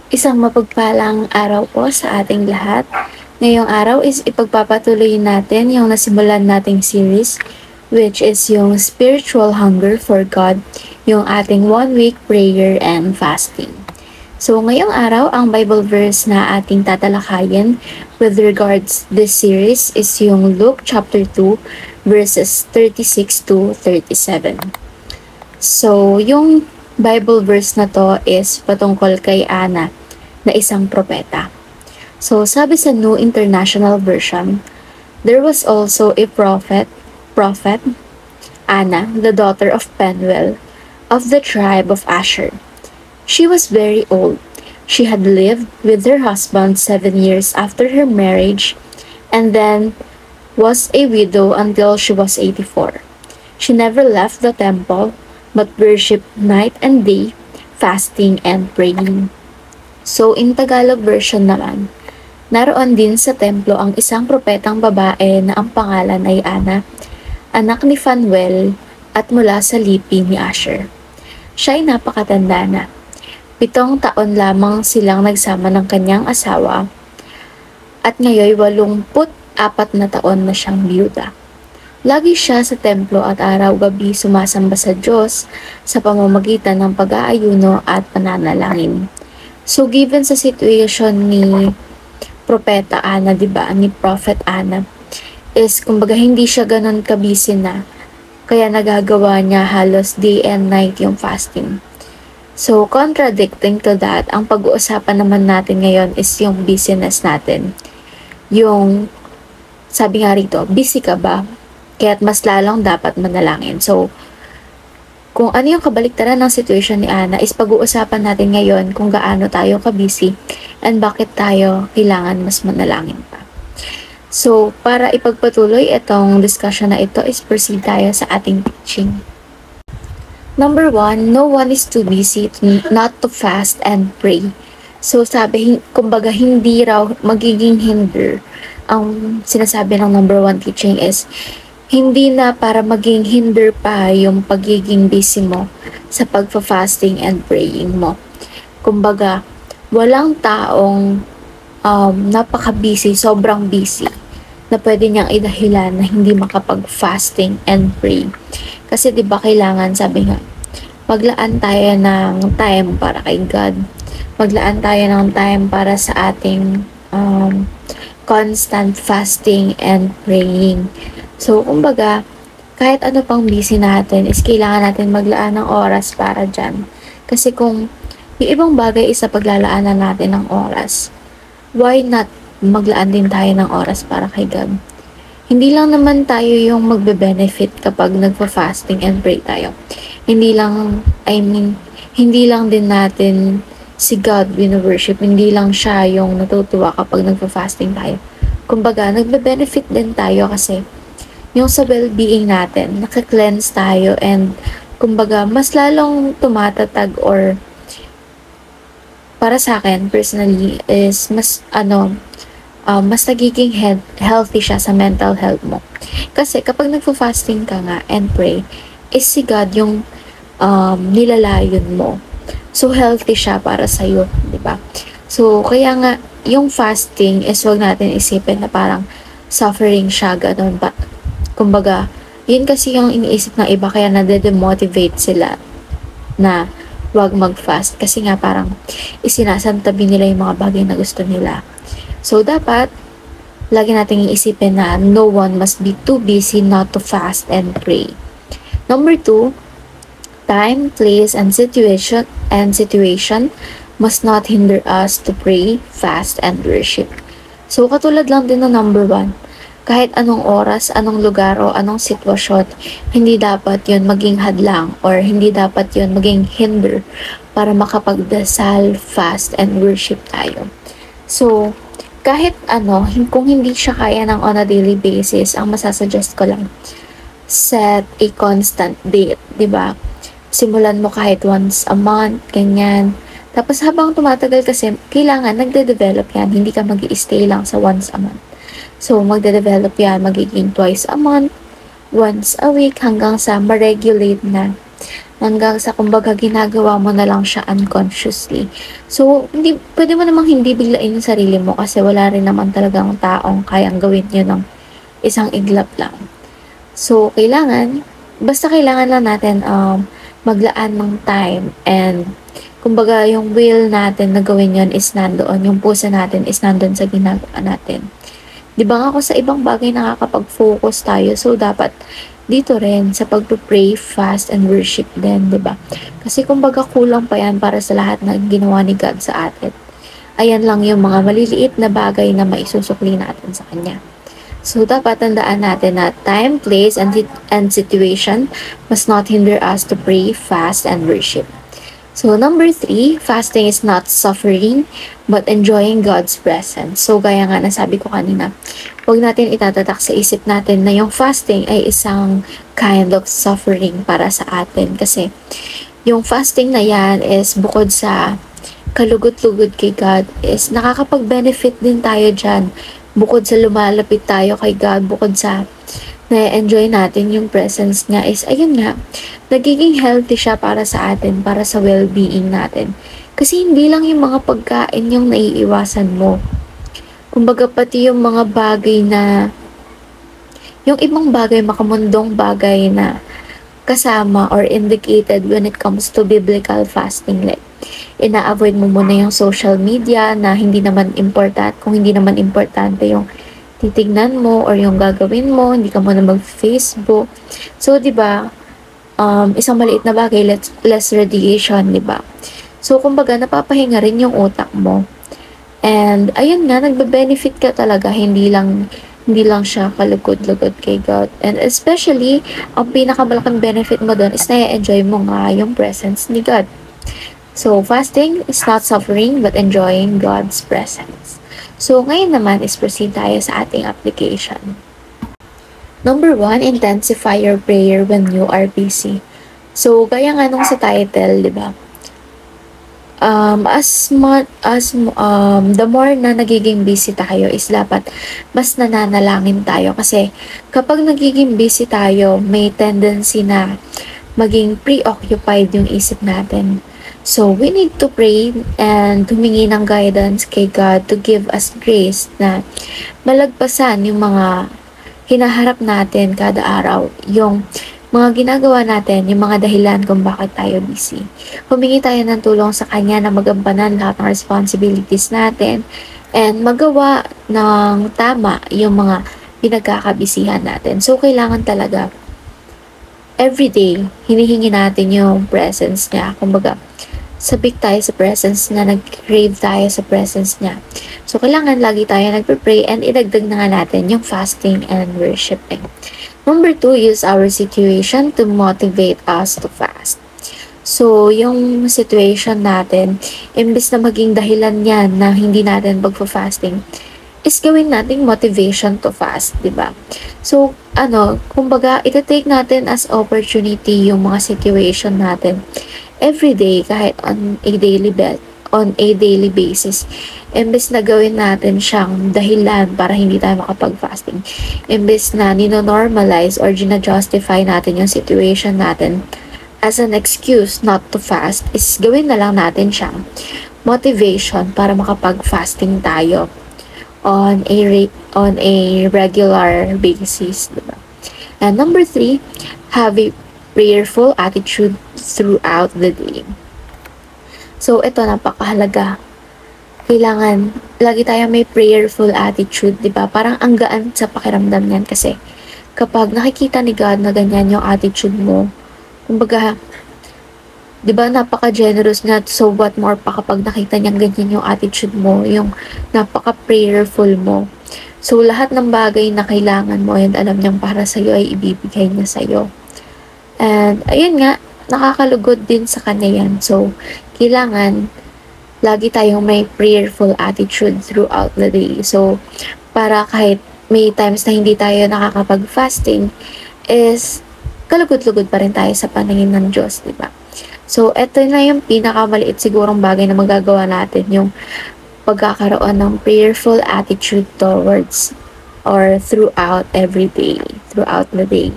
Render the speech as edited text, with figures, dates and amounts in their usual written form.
Isang mapagpalang araw po sa ating lahat. Ngayong araw is ipagpapatuloy natin yung nasimulan nating series, which is yung Spiritual Hunger for God, yung ating 1 week prayer and fasting. So ngayong araw, ang Bible verse na ating tatalakayin with regards this series is yung Luke chapter 2 verses 36 to 37. So yung Bible verse na to is patungkol kay Ana na isang propeta. So sabi sa New International Version, there was also a prophet, Anna, the daughter of Penuel, of the tribe of Asher. She was very old. She had lived with her husband 7 years after her marriage and then was a widow until she was 84. She never left the temple but worshipped night and day, fasting and praying. So in Tagalog version naman, naroon din sa templo ang isang propetang babae na ang pangalan ay Ana, anak ni Phanuel at mula sa lipi ni Asher. Siya ay napakatanda na. 7 taon lamang silang nagsama ng kanyang asawa at ngayon 84 na taon na siyang biyuda. Lagi siya sa templo at araw-gabi sumasamba sa Diyos sa pamamagitan ng pag-aayuno at pananalangin. So given sa situation ni Propeta Ana, 'di ba, ni Prophet Ana, is kumbaga hindi siya ganoon kabisi na kaya nagagawa niya halos day and night yung fasting. So contradicting to that, ang pag-uusapan naman natin ngayon is yung busyness natin. Yung sabi nga rito, busy ka ba? Kaya't mas lalong dapat manalangin. So, kung ano yung kabaliktaran ng situation ni Ana is pag-uusapan natin ngayon kung gaano tayo ka-busy and bakit tayo kailangan mas manalangin pa. So, para ipagpatuloy itong discussion na ito is proceed tayo sa ating teaching. Number 1, no one is too busy not to fast and pray. So, sabi, kumbaga hindi raw magiging hinder. Ang sinasabi ng number 1 teaching is hindi na para maging hinder pa yung pagiging busy mo sa pagfa-fasting and praying mo. Kumbaga, walang taong napaka-busy, sobrang busy, na pwede niyang idahilan na hindi makapag-fasting and pray. Kasi 'di ba kailangan, sabi nga, maglaan tayo ng time para kay God. Maglaan tayo ng time para sa ating constant fasting and praying. So, kumbaga, kahit ano pang busy natin is kailangan natin maglaan ng oras para dyan. Kasi kung yung ibang bagay is sa paglalaanan natin ng oras, why not maglaan din tayo ng oras para kay God? Hindi lang naman tayo yung magbe-benefit kapag nagpa-fasting and pray tayo. Hindi lang din natin si God wino-worship, hindi lang siya yung natutuwa kapag nagpa-fasting tayo. Kumbaga, nagbe-benefit din tayo kasi yung sa well-being natin, naka-cleanse tayo and kumbaga, mas lalong tumatatag or para sa akin, personally, is mas nagiging healthy siya sa mental health mo. Kasi kapag nagpo-fasting ka nga and pray, is si God yung nilalayon mo. So, healthy siya para sa'yo, di ba? So, kaya nga, yung fasting is wag natin isipin na parang suffering siya, ganun ba? Kumbaga, yun kasi yung iniisip ng iba kaya nade-demotivate sila na wag mag-fast. Kasi nga parang isinasantabi nila yung mga bagay na gusto nila. So, dapat, lagi natin iisipin na no one must be too busy not to fast and pray. Number 2, time, place, and situation must not hinder us to pray, fast, and worship. So, katulad lang din ng number 1, kahit anong oras, anong lugar, o anong sitwasyon, hindi dapat yun maging hadlang or hindi dapat yun maging hinder para makapagdasal, fast, and worship tayo. So, kahit kung hindi siya kaya ng on a daily basis, ang masasuggest ko lang, set a constant date, di ba? Simulan mo kahit once a month, ganyan. Tapos habang tumatagal kasi, kailangan nagde-develop yan, hindi ka mag-i-stay lang sa once a month. So, magde-develop yan, magiging twice a month, once a week, hanggang sa ma-regulate na Hanggang sa kumbaga ginagawa mo na lang siya unconsciously. So, hindi, pwede mo namang hindi biglain yung sarili mo kasi wala rin naman talagang taong kayang gawin yun ng isang iglap lang. So, basta kailangan lang natin maglaan ng time and kumbaga yung will natin na gawin yun is nandoon, yung puso natin is nandoon sa ginagawa natin. Di ba nga, ako sa ibang bagay nakakapag-focus tayo, so dapat dito rin sa pag-pray, fast, and worship din, di ba? Kasi kumbaga kulang pa yan para sa lahat na ginawa ni God sa atin. Ayan lang yung mga maliliit na bagay na maisusukli natin sa Kanya. So, dapat tandaan natin na time, place, and situation must not hinder us to pray, fast, and worship. So, number 3, fasting is not suffering, but enjoying God's presence. So, gaya nga nasabi ko kanina, huwag natin itatatak sa isip natin na yung fasting ay isang kind of suffering para sa atin. Kasi, yung fasting na yan is bukod sa kalugod-lugod kay God, is nakakapag-benefit din tayo dyan. Bukod sa lumalapit tayo kay God, bukod sa na-enjoy natin yung presence niya, is ayun nga, nagiging healthy siya para sa atin, para sa well-being natin. Kasi hindi lang yung mga pagkain yung naiiwasan mo. Kumbaga pati yung mga bagay na, yung ibang bagay, makamundong bagay na kasama or indicated when it comes to biblical fasting. Like, ina-avoid mo muna yung social media na hindi naman kung hindi naman importante yung titignan mo or yung gagawin mo, hindi ka muna mag-Facebook. So, di ba, isang maliit na bagay, less radiation, di ba? So, kumbaga, napapahinga rin yung utak mo. And, ayun nga, nagbe-benefit ka talaga, hindi lang siya kalugod-lugod kay God. And especially, ang pinakamalaking benefit mo doon is na-enjoy mo nga yung presence ni God. So, fasting is not suffering but enjoying God's presence. So, ngayon naman is proceed tayo sa ating application. Number 1, intensify your prayer when you are busy. So, gaya nga nung sa title, di ba? The more na nagiging busy tayo is dapat mas nananalangin tayo. Kasi kapag nagiging busy tayo, may tendency na maging preoccupied yung isip natin. So, we need to pray and humingi ng guidance kay God to give us grace na malagpasan yung mga hinaharap natin kada araw. Yung mga ginagawa natin, yung mga dahilan kung bakit tayo busy. Humingi tayo ng tulong sa Kanya na magampanan lahat ng responsibilities natin and magawa ng tama yung mga pinagkakabisihan natin. So, kailangan talaga everyday, hinihingi natin yung presence niya. Kumbaga, sabik tayo sa presence niya, nag-crave tayo sa presence niya. So, kailangan lagi tayo nagpe-pray and idagdag na nga natin yung fasting and worshiping. Number 2, use our situation to motivate us to fast. So, yung situation natin, imbes na maging dahilan yan na hindi natin pagpa-fasting, is gawin nating motivation to fast, di ba? So, kumbaga, ita-take natin as opportunity yung mga situation natin every day, kahit on a daily basis. Imbes na gawin natin siyang dahilan para hindi tayo makapag-fasting. Imbes na nino-normalize or gina-justify natin yung situation natin as an excuse not to fast, is gawin na lang natin siyang motivation para makapag-fasting tayo on a regular basis, diba? And number 3, have a prayerful attitude throughout the day. So, ito napakahalaga. Kailangan lagi tayo may prayerful attitude, di ba? Parang ang gaan sa pakiramdam niyan kasi kapag nakikita ni God na ganyan yung attitude mo, kumbaga, di ba, napaka-generous niya, so what more pa kapag nakita niyang ganyan yung attitude mo, yung napaka-prayerful mo. So, lahat ng bagay na kailangan mo and alam niyang para sa'yo ay ibibigay niya sa'yo. And, ayun nga, nakakalugod din sa kanya yan. So, kailangan lagi tayong may prayerful attitude throughout the day. So, para kahit may times na hindi tayo nakakapag-fasting, is kalugod-lugod pa rin tayo sa paningin ng Diyos, di ba? So, eto na yung pinakamaliit sigurong bagay na magagawa natin, yung pagkakaroon ng prayerful attitude towards or throughout the day.